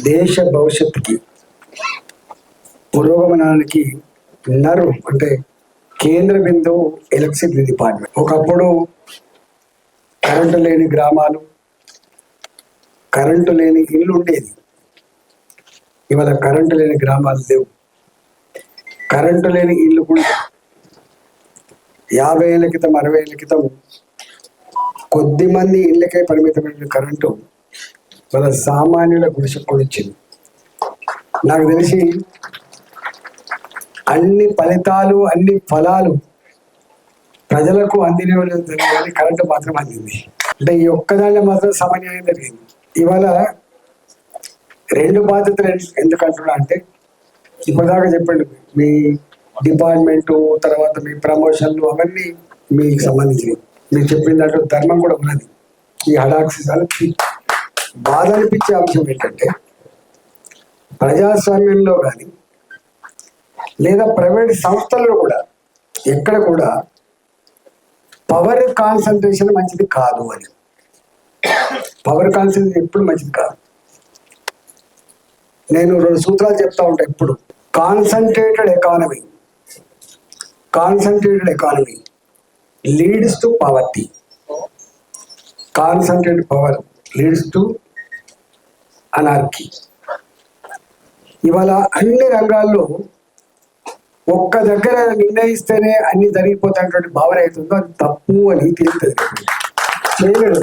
దేశ భవిష్యత్తుకి పురోగమనానికి నరు అంటే కేంద్ర బిందువు ఎలక్ట్రిసిటీ డిపార్ట్మెంట్. ఒకప్పుడు కరెంటు లేని గ్రామాలు, కరెంటు లేని ఇల్లు ఉండేది. ఇవాళ కరెంటు లేని గ్రామాలు లేవు, కరెంటు లేని ఇల్లు కూడా. 50 ఏళ్ళ క్రితం 60 ఏళ్ళ క్రితం కొద్ది మంది ఇళ్ళకే పరిమితమైన కరెంటు వాళ్ళ సామాన్యుల గుడిసెకు వచ్చింది. నాకు తెలిసి అన్ని ఫలితాలు అన్ని ఫలాలు ప్రజలకు అందిన కానీ కరెంటు మాత్రం అందింది. అంటే ఈ ఒక్కదాన్ని మాత్రం సమన్వయం జరిగింది. ఇవాళ 2 బాధ్యతలు ఎందుకు అంటున్నా అంటే, ఇప్పటిదాకా చెప్పండి మీ డిపార్ట్మెంటు, తర్వాత మీ ప్రమోషన్లు అవన్నీ మీకు సంబంధించినవి. మీరు చెప్పిన దాంట్లో ధర్మం కూడా ఉన్నది. ఈ హడాక్సిసాలకి బాధ అనిపించే అంశం ఏంటంటే, ప్రజాస్వామ్యంలో కానీ లేదా ప్రైవేట్ సంస్థల్లో కూడా ఎక్కడ కూడా పవర్ కాన్సన్ట్రేషన్ మంచిది కాదు అని. పవర్ కాన్సన్ట్రేషన్ ఎప్పుడు మంచిది కాదు. నేను 2 సూత్రాలు చెప్తా ఉంటా ఎప్పుడు. Concentrated economy leads to poverty. Concentrated power leads to anarchy. ఇవాళ అన్ని రంగాల్లో ఒక్క దగ్గర నిర్ణయిస్తేనే అన్ని జరిగిపోతాయటువంటి భావన అవుతుందో అది తప్పు అని తెలుస్తుంది. చేయలేదు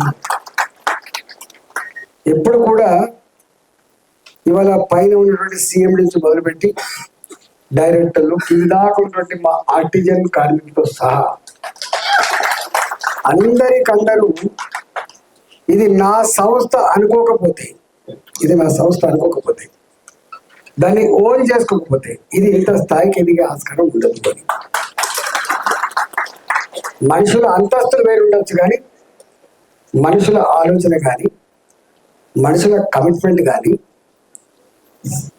ఎప్పుడు కూడా. ఇవాళ పైన ఉన్నటువంటి సీఎం నుంచి మొదలుపెట్టి డైరెక్టర్లు కింద దాకా ఉన్నటువంటి మా ఆర్టిజన్ కార్మికులతో సహా అందరికందరూ ఇది నా సంస్థ అనుకోకపోతే, దాన్ని ఓన్ చేసుకోకపోతే ఇది ఇంత స్థాయికి ఎదిగే ఆస్కారం ఉండదు. మనుషుల అంతస్తులు వేరు ఉండొచ్చు, కానీ మనుషుల ఆలోచన కానీ, మనుషుల కమిట్మెంట్ కానీ,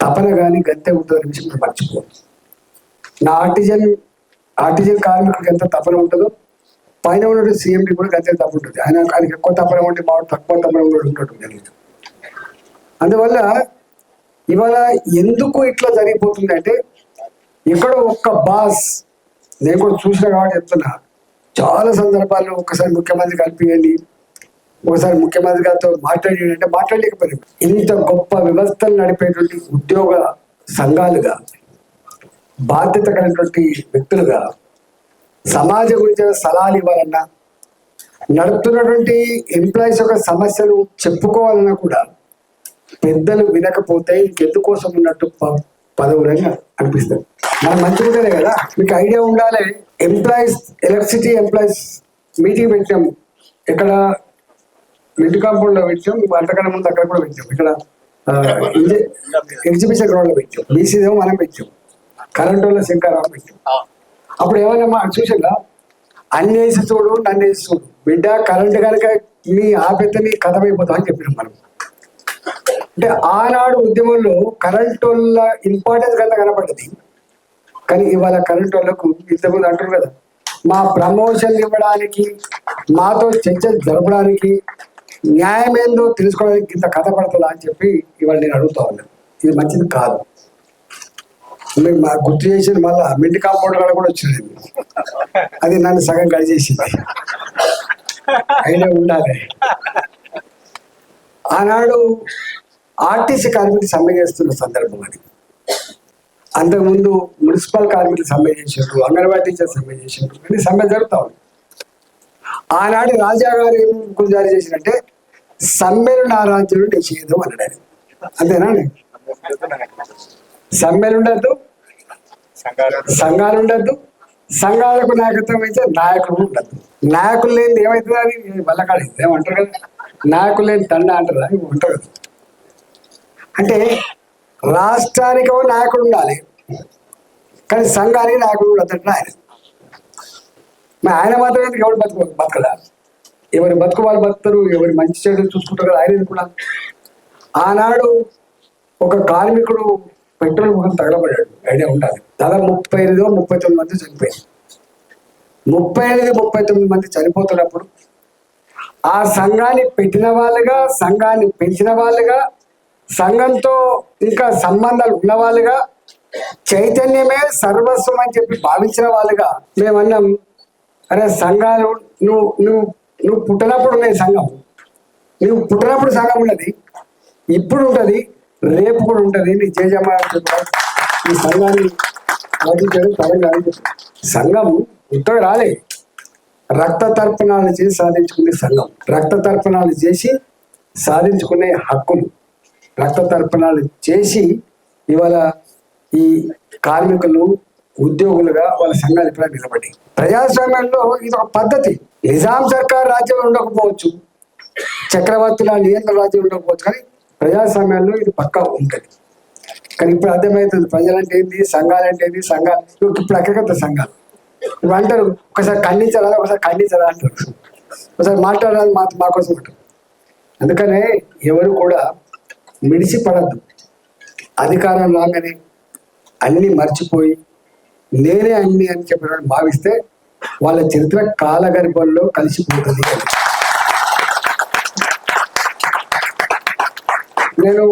తపన కానీ గంతే ఉంటుందని విషయం మర్చిపోదు. నా ఆర్టిజన్ కార్మికుడికి ఎంత తపన ఉంటుందో పైన ఉన్న సీఎండి కూడా గంతే తప్ప ఉంటుంది. ఆయనకి ఎక్కువ తపన ఉంటే మా తక్కువ తపన ఉండటం జరుగుతుంది. అందువల్ల ఇవాళ ఎందుకు ఇట్లా జరిగిపోతుంది అంటే, ఎక్కడో ఒక్క బాస్, నేను కూడా చూసిన కాబట్టి చెప్తున్నా, చాలా సందర్భాల్లో ఒకసారి ముఖ్యమంత్రి కలిపియండి, ఒకసారి ముఖ్యమంత్రి గారితో మాట్లాడి అంటే మాట్లాడలేకపోయింది. ఇంత గొప్ప వ్యవస్థలు నడిపేటువంటి ఉద్యోగ సంఘాలుగా, బాధ్యత కలిగినటువంటి వ్యక్తులుగా సమాజం గురించి సలహాలు ఇవ్వాలన్నా, నడుపుతున్నటువంటి ఎంప్లాయీస్ యొక్క సమస్యలు చెప్పుకోవాలన్నా కూడా పెద్దలు వినకపోతే ఇంకెందుకోసం ఉన్నట్టు పదవులని అనిపిస్తుంది. మనం మంచిగానే కదా, మీకు ఐడియా ఉండాలి. ఎలక్ట్రిసిటీ ఎంప్లాయీస్ మీటింగ్ పెట్టాము. ఇక్కడ మిడ్ కాంపౌండ్ లో పెట్టాం, అంతకన్నా ముందు అక్కడ కూడా పెట్టాం. ఇక్కడ ఎగ్జిబిషన్ గ్రౌండ్ లో పెట్టాం. బీసీదేమో మనం పెట్టాం, కరెంట్ వాళ్ళ శంకరావు పెట్టాం. అప్పుడు ఏమన్నా చూసిందా, అన్ని వేసి చూడు నన్ను వేసి చూడు బిడ్డ, కరెంట్ కనుక మీ ఆపెత్తే నీ కథమైపోతాం అని చెప్పినాం మనం. అంటే ఆనాడు ఉద్యమంలో కరెంట్ వాళ్ళ ఇంపార్టెన్స్ కంటే కనపడ్డది. కానీ ఇవాళ కరెంట్ వాళ్ళకు ఇంతకుముందు అంటారు కదా, మా ప్రమోషన్ ఇవ్వడానికి, మాతో చర్చ జరపడానికి, న్యాయం ఏందో తెలుసుకోవడానికి ఇంత కథ పడుతుందా అని చెప్పి ఇవాళ నేను అడుగుతా ఉన్నాను. ఇది మంచిది కాదు. మేము గుర్తు చేసేది మళ్ళా మిడ్ కాంపౌండ్ కూడా వచ్చింది. అది నన్ను సగం కలిసేసింది. అయినా ఉండాలి. ఆనాడు ఆర్టీసీ కార్మికులు సమ్మె చేస్తున్న సందర్భం అది. అంతకుముందు మున్సిపల్ కార్మికులు సమ్మె చేసారు, అంగన్వాడీ టీచర్ సమ్మె చేసారు, కానీ సమ్మె జరుగుతూ ఉంది. ఆనాడు రాజా గారు ఏం జారీ చేసినట్టే, సమ్మెలు నా రాజ్యం నిషేధం అన్నాడు. అంతేనా? సమ్మెలు ఉండద్దు, సంఘాలు ఉండద్దు, సంఘాలకు నాయకత్వం అయితే నాయకులు ఉండద్దు. నాయకులు లేని ఏమవుతుంది అని వల్లకాడ ఏమంటారు కదా, నాయకులు లేని తండ అంటారు అని ఉంటారు కదా. అంటే రాష్ట్రానికో నాయకుడు ఉండాలి, కానీ సంఘానికి నాయకుడు ఉండదంటే ఆయన మాత్రం ఎవరు బతకడా, ఎవరి బతుకు వాళ్ళు బతుకుతారు, ఎవరి మంచి చెడు చూసుకుంటారు కదా. ఆయన కూడా ఆనాడు ఒక కార్మికుడు పెట్రోల్ ముఖం తగలబడ్డాడు, ఐడియా ఉండాలి. దాదాపు 38-39 మంది చనిపోయారు. 38-39 మంది చనిపోతున్నప్పుడు ఆ సంఘాన్ని పెట్టిన వాళ్ళుగా, సంఘాన్ని పెంచిన వాళ్ళుగా సంఘంతో ఇంకా సంబంధాలు ఉన్నవాళ్ళుగా, చైతన్యమే సర్వస్వం అని చెప్పి భావించిన వాళ్ళుగా మేమన్నాం, అరే సంఘాలు నువ్వు నువ్వు నువ్వు పుట్టినప్పుడు ఉన్నాయి సంఘం, నువ్వు పుట్టినప్పుడు సంఘం ఉన్నది, ఇప్పుడు ఉంటుంది, రేపు కూడా ఉంటుంది. నీ జయజమా ఈ సంఘాన్ని నటించడం తరం కాదు. సంఘం ఉత్తగా రాలే, రక్త తర్పణాలు చేసి సాధించుకునే సంఘం, రక్త తర్పణాలు చేసి సాధించుకునే హక్కులు, రక్త తర్పణాలు చేసి ఇవాళ ఈ కార్మికులు ఉద్యోగులుగా వాళ్ళ సంఘాలు ఇక్కడ నిలబడి. ప్రజాస్వామ్యంలో ఇది ఒక పద్ధతి. నిజాం సర్కార్ రాజ్యం ఉండకపోవచ్చు, చక్రవర్తుల నియంత్రణ రాజ్యం ఉండకపోవచ్చు, కానీ ప్రజాస్వామ్యంలో ఇది పక్కా ఉంటుంది. కానీ ఇప్పుడు అర్థమవుతుంది ప్రజలంటే ఏంటి, సంఘాలంటే ఏంటి, సంఘాలు ఇప్పుడు అక్కడికంత సంఘాలు ఇప్పుడు అంటారు, ఒకసారి ఖండించాలా ఒకసారి ఖండించాలా అంటారు, ఒకసారి మాట్లాడాలి మా కోసం అంటారు. అందుకనే ఎవరు కూడా మిడిసి పడద్దు. అధికారం రాగానే అన్ని మర్చిపోయి నేనే అన్ని అని చెప్పిన భావిస్తే వాళ్ళ చరిత్ర కాలగర్భంలో కలిసిపోతుంది. నేను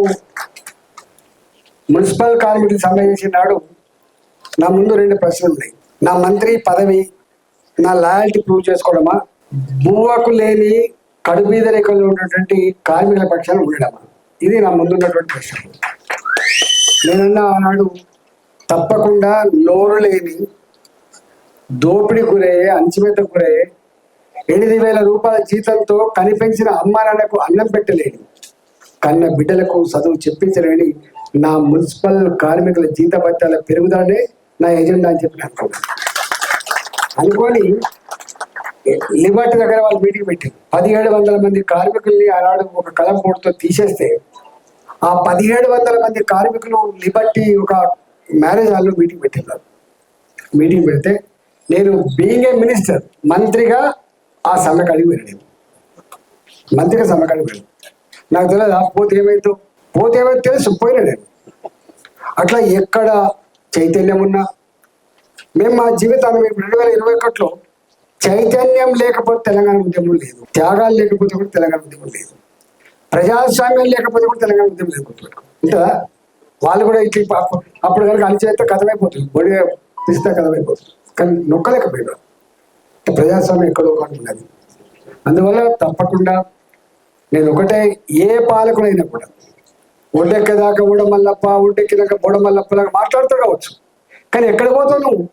మున్సిపల్ కార్మికులకు సంబంధించిన నాడు నా ముందు 2 ప్రశ్నలు ఉన్నాయి. నా మంత్రి పదవి, నా లాయల్టీ ప్రూవ్ చేసుకోవడమా, బువ్వకు లేని కడుబీద రేఖల్లో ఉన్నటువంటి కార్మికుల పక్షాన్ని ఉండడమా? ఇది నా ముందున్నటువంటి ప్రశ్న. నేనన్నా ఆనాడు తప్పకుండా నోరు లేని, దోపిడీ గురయ్యే, అంచుమెత గురయ్యే, 8,000 రూపాయల జీతంతో కనిపించిన అమ్మా నాన్నకు అన్నం పెట్టలేని, కన్న బిడ్డలకు చదువు చెప్పించలేని నా మున్సిపల్ కార్మికుల జీతభత్యాల పెరుగుదలనే నా ఎజెండా అని చెప్పి అనుకొని లిబర్టీ దగ్గర వాళ్ళు మీటింగ్ పెట్టారు. 1,700 మంది కార్మికుల్ని ఆనాడు ఒక కలం బోర్డుతో తీసేస్తే ఆ 1,700 మంది కార్మికులు లిబర్టీ ఒక మ్యారేజ్ హాల్లో మీటింగ్ పెట్టారు. మీటింగ్ పెడితే నేను బీయింగ్ ఏ మినిస్టర్, మంత్రిగా ఆ సమ్మెకాడికి వెళ్ళాను. మంత్రిగా సమ్మెకాడికి వెళ్ళాను. నాకు తెలియదు పోతే ఏమైతే తెలుసు, పోయినా నేను. అట్లా ఎక్కడ చైతన్యం ఉన్నా మేము మా జీవితాన్ని 2021లో చైతన్యం లేకపోతే తెలంగాణ ఉద్యమం లేదు, త్యాగాలు లేకపోతే కూడా తెలంగాణ ఉద్యమం లేదు, ప్రజాస్వామ్యం లేకపోతే కూడా తెలంగాణ ఉద్యమం లేదు. ఉంటుందా? వాళ్ళు కూడా ఇట్లా అప్పుడు కనుక అణిచేస్తే కథమైపోతుంది, బొడిగా తీస్తే కథమైపోతుంది. కానీ నొక్కలేకపోయినా ప్రజాస్వామ్యం ఎక్కడో ఒకటి ఉన్నది. అందువల్ల తప్పకుండా నేను ఒకటే, ఏ పాలకుడైనా కూడా ఒడ్డెక్కేదాకా ఊడమల్లప్ప, ఒడ్డెక్కిదాకా బోడమల్లప్పలాగా మాట్లాడుతూ కావచ్చు, కానీ ఎక్కడ పోతావు నువ్వు?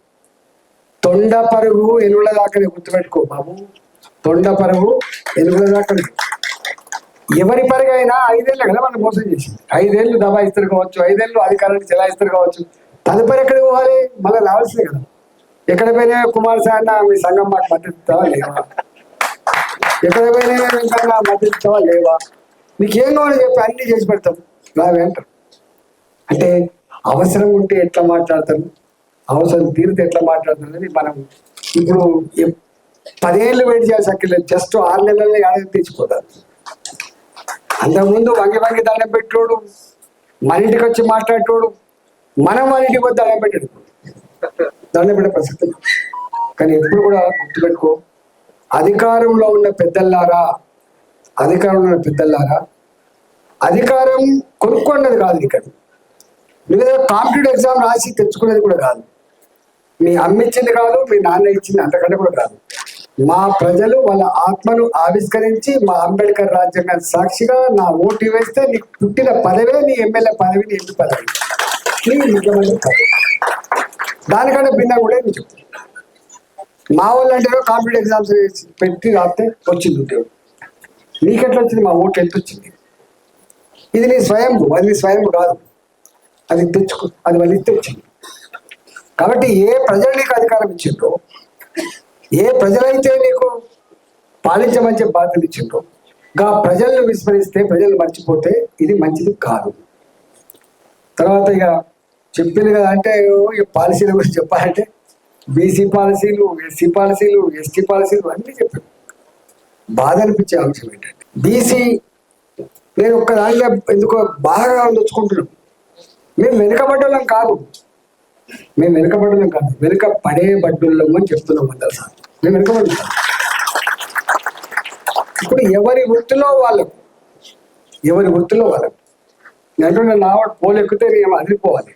తొండ పరుగు ఎనుగుల దాకానే, గుర్తుపెట్టుకో బాబు, తొండ పరుగు ఎనుగుల దాకానే. ఎవరి పరుగైనా 5 ఏళ్ళు కదా మనం మోసం చేసింది. 5 ఏళ్ళు దబాయిస్తారు కావచ్చు, 5 ఏళ్ళు అధికారాన్ని చెలాయిస్తారు కావచ్చు, తదుపరి ఎక్కడికి పోవాలి? మళ్ళీ రావాల్సిందే కదా. ఎక్కడ పోయినా కుమారస్వామి మీ సంఘం మాకు మద్దతుతావా లేవా? ఎక్కడ పోయినా ఇంకా మద్దతుతావా లేవా? నీకేం కావాలని చెప్పి అన్ని చేసి పెడతాం రావే అంటారు. అంటే అవసరం ఉంటే ఎట్లా మాట్లాడతారు, అవసరం తీరితే ఎట్లా మాట్లాడతారు అనేది మనం ఇప్పుడు 10 ఏళ్ళు వెయిట్ చేయాల్సి అక్కర్లేదు. జస్ట్ 6 నెలల్లో ఏడాది తెచ్చిపోతారు. అంతకుముందు వంగి దండం పెట్టోడు, మన ఇంటికి వచ్చి మాట్లాడేటోడు, మనం వాళ్ళ ఇంటికి పోతే దండం పెట్టాడు, దండం పెట్టే ప్రసక్తి. కానీ ఎప్పుడు కూడా గుర్తుపెట్టుకో, అధికారంలో ఉన్న పెద్దల్లారా, అధికారం కొనుక్కున్నది కాదు. ఇక్కడ నువ్వు కాంపిటేటివ్ ఎగ్జామ్ రాసి తెచ్చుకునేది కూడా కాదు, మీ అమ్మ ఇచ్చింది కాదు, మీ నాన్న ఇచ్చింది అంతకంటే కూడా కాదు. మా ప్రజలు వాళ్ళ ఆత్మను ఆవిష్కరించి మా అంబేద్కర్ రాజ్యాంగాన్ని సాక్షిగా నా ఓటు వేస్తే నీకు పుట్టిన పదవే నీ ఎమ్మెల్యే పదవి, నీ ఎంపీ పదవి, నీ ముఖ్యమంత్రి పదవి. దానికంటే భిన్నంగా కూడా నేను చెప్తాను. మా వాళ్ళు అంటే కాంపిటేటివ్ ఎగ్జామ్స్ పెట్టి రాస్తే వచ్చింది ఉద్యోగం, నీకెట్లా వచ్చింది? మా ఓటు ఎంత వచ్చింది? ఇది నీ స్వయంభు, అది నీ స్వయంభు కాదు, అది తెచ్చుకో, అది వాళ్ళు ఇస్తే వచ్చింది. కాబట్టి ఏ ప్రజలు నీకు అధికారం ఇచ్చిండ్రో, ఏ ప్రజలైతే నీకు పాలించమని చెప్పి బాధ్యతలు ఇచ్చిండ్రో, గా ప్రజలను విస్మరిస్తే, ప్రజలు మర్చిపోతే ఇది మంచిది కాదు. తర్వాత ఇక చెప్పింది కదా, అంటే ఈ పాలసీల గురించి చెప్పాలంటే బీసీ పాలసీలు, ఎస్సీ పాలసీలు, ఎస్టీ పాలసీలు అన్నీ చెప్పారు. బాధ అనిపించే అంశం ఏంటంటే బీసీ, నేను ఒక్క దాంట్లో ఎందుకో బాగా నొచ్చుకుంటున్నాం. మేము వెనుకబడ్డోళ్ళం కాదు, వెనుక పడే బడ్డుళ్ళము అని చెప్తున్నాం అందరు సార్. మేము వెనుకబడ్డాం. ఇప్పుడు ఎవరి వృత్తిలో వాళ్ళకు నేను నావాడు పోలు ఎక్కితే నేను అదిరిపోవాలి,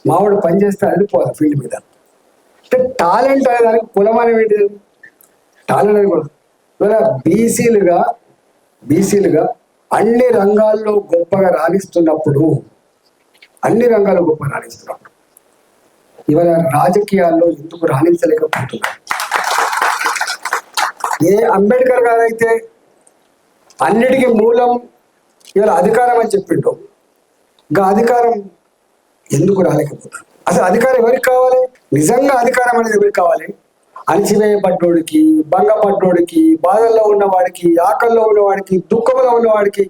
మావాడు పని చేస్తే అదిరిపోవాలి ఫీల్డ్ మీద. అంటే టాలెంట్ అనే దానికి కులం అనేది ఏంటిది? టాలెంట్ అని కూడా ఇవాళ బీసీలుగా అన్ని రంగాల్లో గొప్పగా రాణిస్తున్నప్పుడు ఇవాళ రాజకీయాల్లో ఎందుకు రాణించలేకపోతున్నారు? ఏ అంబేద్కర్ గారు అయితే అన్నిటికీ మూలం ఇవాళ అధికారం అని చెప్పిండు, ఇంకా అధికారం ఎందుకు రాలేకపోతారు? అసలు అధికారం ఎవరికి కావాలి? నిజంగా అధికారం అనేది ఎవరికి కావాలి? అణిచివేయబడ్డోడికి, భంగపడ్డోడికి, బాధల్లో ఉన్నవాడికి, ఆకల్లో ఉన్నవాడికి, దుఃఖంలో ఉన్నవాడికి.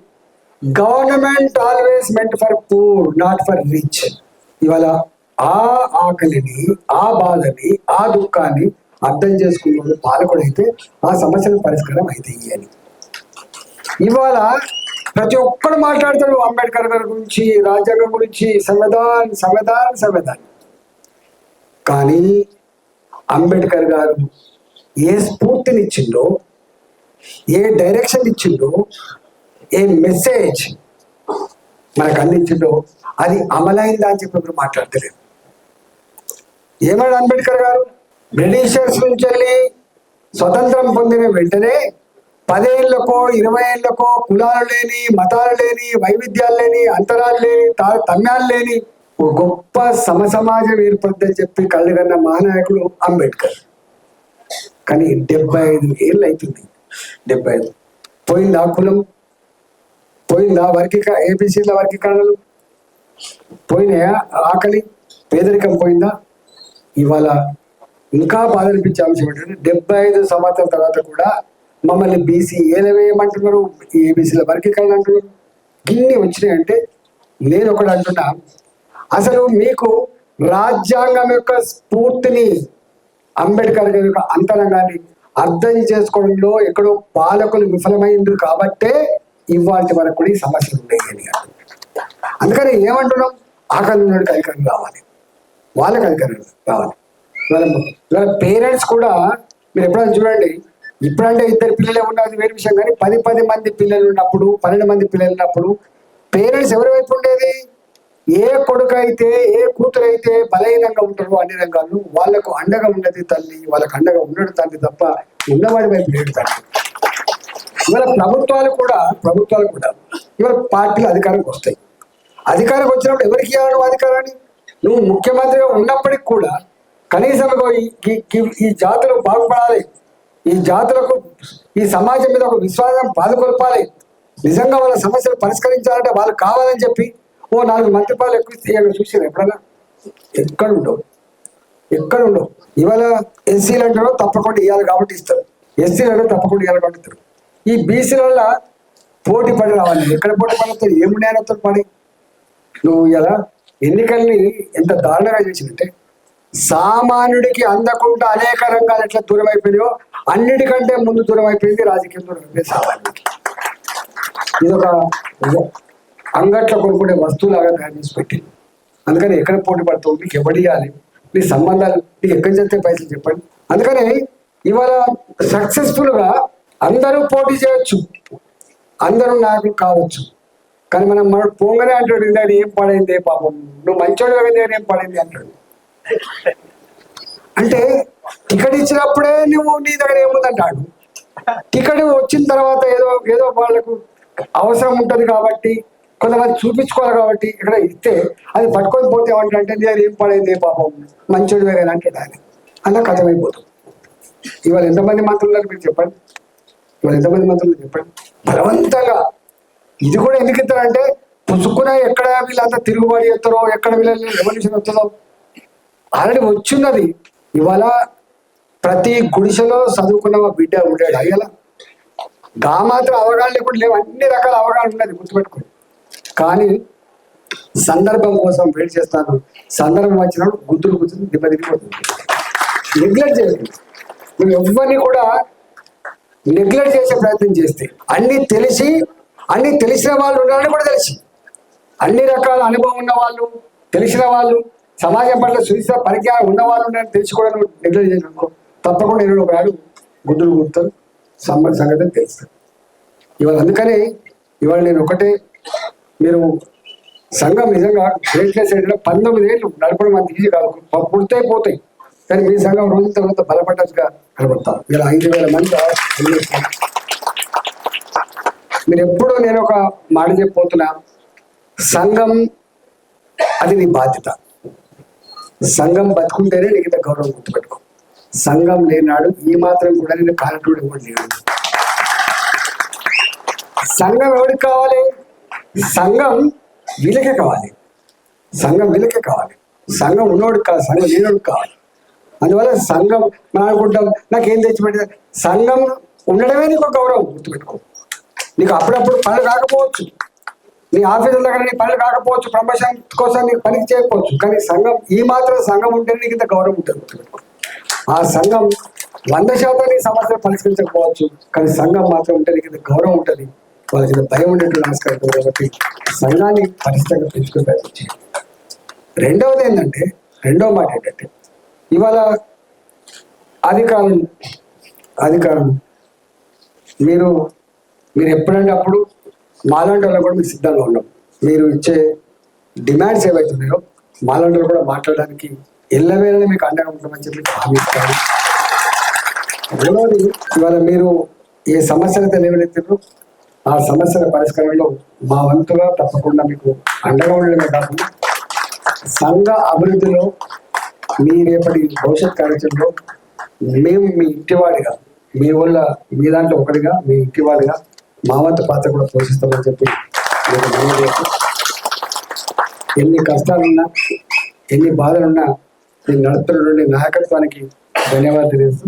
Government always meant for poor, not for rich. ఇవాళ ఆ ఆకలిని, ఆ బాధని, ఆ దుఃఖాన్ని అర్థం చేసుకున్న పాలకుడైతే ఆ సమస్యల పరిష్కారం అవుతాయి అని. ఇవాళ ప్రతి ఒక్కడు మాట్లాడతాడు అంబేద్కర్ గారి గురించి, రాజ్యాంగం గురించి, సంవిధాన్. కానీ అంబేద్కర్ గారు ఏ స్ఫూర్తిని ఇచ్చిండో, ఏ డైరెక్షన్ ఇచ్చిండో, ఏ మెసేజ్ మనకు అందించిండో అది అమలైందా అని చెప్పి మాట్లాడతలేదు. ఏమన్నాడు అంబేద్కర్ గారు? బ్రిటిషర్స్ నుంచి వెళ్ళి స్వతంత్రం పొందిన వెంటనే 10 ఏళ్లకో 20 ఏళ్లకో కులాలు లేని, మతాలు లేని, వైవిధ్యాలు లేని, అంతరాలు లేని, తమ్యాలు లేని ఒక గొప్ప సమసమాజం ఏర్పడిందని చెప్పి కళ్ళగన్న మహానాయకుడు అంబేద్కర్. కానీ 75 ఏళ్ళు అవుతుంది. 75 పోయిందా కులం? పోయిందా ఏబిసిల వర్గీకరణలు? పోయినాయా ఆకలి, పేదరికం పోయిందా? ఇవాళ ఇంకా బాధ అనిపించే అంశం ఏంటంటే 75 సంవత్సరాల తర్వాత కూడా మమ్మల్ని బీసీ ఏలవేయమంటున్నారు, ఏబిసిల వర్గీకరణ అంటున్నారు. ఇన్ని వచ్చినాయంటే నేను ఒకటి అంటున్నా, అసలు మీకు రాజ్యాంగం యొక్క స్ఫూర్తిని, అంబేద్కర్ గారి యొక్క అంతరంగాన్ని అర్థం చేసుకోవడంలో ఎక్కడో పాలకులు విఫలమైంది కాబట్టే ఇవాటి వరకు కూడా ఈ సమస్యలు ఉన్నాయి అని. అందుకని ఏమంటున్నాం? ఆకలి ఉన్నోడికి అధికారం కావాలి, వాళ్ళకి అధికారం కావాలి. ఇవాళ పేరెంట్స్ కూడా మీరు ఎప్పుడైనా చూడండి, ఇప్పుడంటే 2 పిల్లలే ఉన్నది వేరే విషయం, కానీ 10 మంది పిల్లలు ఉన్నప్పుడు, 12 మంది పిల్లలు ఉన్నప్పుడు పేరెంట్స్ ఎవరి వైపు ఉండేది? ఏ కొడుకు అయితే, ఏ కూతురు అయితే బలహీనంగా ఉంటారో అన్ని రంగాల్లో వాళ్ళకు అండగా ఉన్నది తల్లి, వాళ్ళకు అండగా ఉండడు తండ్రి తప్ప ఉన్నవాడి వైపు లేడు తండ్రి. ఇవాళ ప్రభుత్వాలు కూడా ఇవాళ పార్టీలు అధికారంకి వస్తాయి. అధికారం వచ్చినప్పుడు ఎవరికి ఇవ్వడం అధికారాన్ని? నువ్వు ముఖ్యమంత్రిగా ఉన్నప్పటికి కూడా కనీసం ఈ జాతులు బాగుపడాలి, ఈ జాతులకు, ఈ సమాజం మీద ఒక విశ్వాసం పాదుకొల్పాలి, నిజంగా వాళ్ళ సమస్యలు పరిష్కరించాలంటే వాళ్ళు కావాలని చెప్పి 4 మంత్రిపాలు ఎక్కువ చూసారు ఎప్పుడన్నా? ఎక్కడ ఉండవు. ఇవాళ ఎస్సీలు అంటారో తప్పకుండా ఇవ్వాలి కాబట్టి ఇస్తారు, ఎస్సీలు అంటే తప్పకుండా ఇవ్వాలి కాబట్టి ఇస్తారు. ఈ బీసీల వల్ల పోటీ పడి రావాలి. ఎక్కడ పోటీ పడతారు? ఏమున్నాయనతో పడి నువ్వు ఇలా ఎన్నికల్ని ఎంత దారుణంగా చేసినట్టే, సామాన్యుడికి అందకుండా అనేక రంగాలు ఎట్లా దూరం అయిపోయినాయో అన్నిటికంటే ముందు దూరం అయిపోయింది రాజకీయం, దూరం అయిపోయింది సామాన్యుడికి. ఇది ఒక అంగట్లో కొనుక్కునే వస్తువులాగా తయారు చేసి పెట్టింది. అందుకని ఎక్కడ పోటీ పడతావు, నీకు ఎవడు ఇవ్వాలి, నీ సంబంధాలు నీకు ఎక్కడి చేస్తే పైసలు చెప్పండి. అందుకని ఇవాళ సక్సెస్ఫుల్గా అందరూ పోటీ చేయొచ్చు, అందరూ నాయకులు కావచ్చు, కానీ మనం పోగానే అంటాడు, ఇందాక ఏం పాడైంది పాపం, నువ్వు మంచోడు కదా ఏం పాడైంది అంటాడు. అంటే టికెట్ ఇచ్చినప్పుడే నువ్వు నీ దగ్గర ఏముందంటాడు, టికెట్ వచ్చిన తర్వాత ఏదో వాళ్ళకు అవసరం ఉంటుంది కాబట్టి, కొంతమంది చూపించుకోవాలి కాబట్టి ఇక్కడ ఇస్తే అది పట్టుకొని పోతే ఏమంటే నేను ఏం పడైంది పాపం, మంచోడు కానీ అంటాడు ఆయన. అలా కథమైపోతుంది. ఇవాళ ఎంతమంది మంత్రులు ఉన్నారు మీరు చెప్పండి? బలవంతంగా ఇది కూడా ఎందుకు ఇస్తారంటే పుసుకున ఎక్కడ వీళ్ళంతా తిరుగుబాటు చేస్తారో, ఎక్కడ వీళ్ళని రెవల్యూషన్ వస్తుందో ఆల్రెడీ వచ్చిన్నది. ఇవాళ ప్రతి గుడిసెలో చదువుకున్న బిడ్డ ఉంటాడు. అయ్యలా మాత్రం అవగాహన లేకుండా లేవు, అన్ని రకాల అవగాహన ఉన్నది, గుర్తుపెట్టుకోండి. కానీ సందర్భం కోసం వెయిట్ చేస్తాను, సందర్భం వచ్చినప్పుడు గుర్తులు దిబ్బదిగిపోతుంది. నెగ్లెక్ట్ చేయండి. నువ్వు ఎవరిని కూడా నెగ్లెక్ట్ చేసే ప్రయత్నం చేస్తే అన్ని తెలిసిన వాళ్ళు ఉన్నారని కూడా తెలిసి, అన్ని రకాల అనుభవం ఉన్న వాళ్ళు, తెలిసిన వాళ్ళు, సమాజం పట్ల సునిశ్చిత పరిజ్ఞానం ఉన్న వాళ్ళు ఉన్నారని తెలిసి కూడా నువ్వు నెగ్లెక్ట్ చేసిననుకో తప్పకుండా నేను ఒక ఆడు గుడ్డులు గుర్తాను, సంగతి తెలుస్తాను. అందుకనే ఇవాళ నేను ఒకటే, మీరు సంఘం నిజంగా గ్రేట్నెస్ ఏంటంటే 19 ఏళ్ళు నడపడం అంత ఈజీ కాదు, పుడితే పోతాయి. కానీ మీ సంఘం రోజు తర్వాత బలపడ్డట్టుగా కనబడతాం. ఇలా 5,000 మంది మీరు ఎప్పుడు నేను ఒక మాట చెప్పిపోతున్నా, సంఘం అది నీ బాధ్యత. సంఘం బతుకుంటేనే నీకు ఇంత గౌరవం గుర్తుపెట్టుకో. సంఘం లేనాడు ఈ మాత్రం కూడా నేను కాలటోడు కూడా లేడు. సంఘం ఎవరికి కావాలి? సంఘం వీళ్ళకే కావాలి. సంఘం వీళ్ళకే కావాలి. సంఘం ఉన్నోడికి కాదు, సంఘం లేనోడికి కావాలి. అందువల్ల సంఘం మనం అనుకుంటాం నాకేం తెచ్చిపెట్టే, సంఘం ఉండడమే నీకు గౌరవం గుర్తుపెట్టుకో. నీకు అప్పుడప్పుడు పనులు కాకపోవచ్చు, నీ ఆఫీసుల దగ్గర నీ పనులు కాకపోవచ్చు, ప్రమోషన్ కోసం నీకు పనికి చేయకపోవచ్చు, కానీ సంఘం ఈ మాత్రం సంఘం ఉంటేనే నీకు ఇంత గౌరవం ఉంటుంది గుర్తుపెట్టుకో. ఆ సంఘం 100% నీ సమస్యలు పరిష్కరించకపోవచ్చు, కానీ సంఘం మాత్రం ఉంటే నీకు ఇంత గౌరవం ఉంటుంది, వాళ్ళకి ఇంత భయం ఉండేట్టు నమస్కారం. కాబట్టి సంఘాన్ని పరిస్థితిగా పెంచుకుని ప్రయత్నించాలి. రెండవది ఏంటంటే, రెండవ మాట ఏంటంటే, ఇవాళ అధికారం మీరు ఎప్పుడంటే అప్పుడు మాలాంటి వాళ్ళు కూడా మీకు సిద్ధంగా ఉన్నాం. మీరు ఇచ్చే డిమాండ్స్ ఏవైతున్నాయో మాలాంటి వాళ్ళు కూడా మాట్లాడడానికి ఎల్లవేళనే మీకు అండగా ఉంటామని చెప్పి హామీ ఇస్తాను. రెండవది, ఇవాళ మీరు ఏ సమస్యలు అయితే లేవనెత్తారో ఆ సమస్యల పరిష్కారంలో మా వంతుగా తప్పకుండా మీకు అండగా ఉండడమే కాకుండా సంఘ అభివృద్ధిలో మీ రేపటి భవిష్యత్ కార్యక్రమంలో మేము మీ ఇంటివాడిగా, మీ వల్ల మీ దాంట్లో ఒకటిగా, మీ ఇంటివాడిగా మా వంతు పాత్ర కూడా పోషిస్తామని చెప్పి ఎన్ని కష్టాలున్నా ఎన్ని బాధలున్నా మీ నడుపుతున్నటువంటి నాయకత్వానికి ధన్యవాదాలు తెలుస్తూ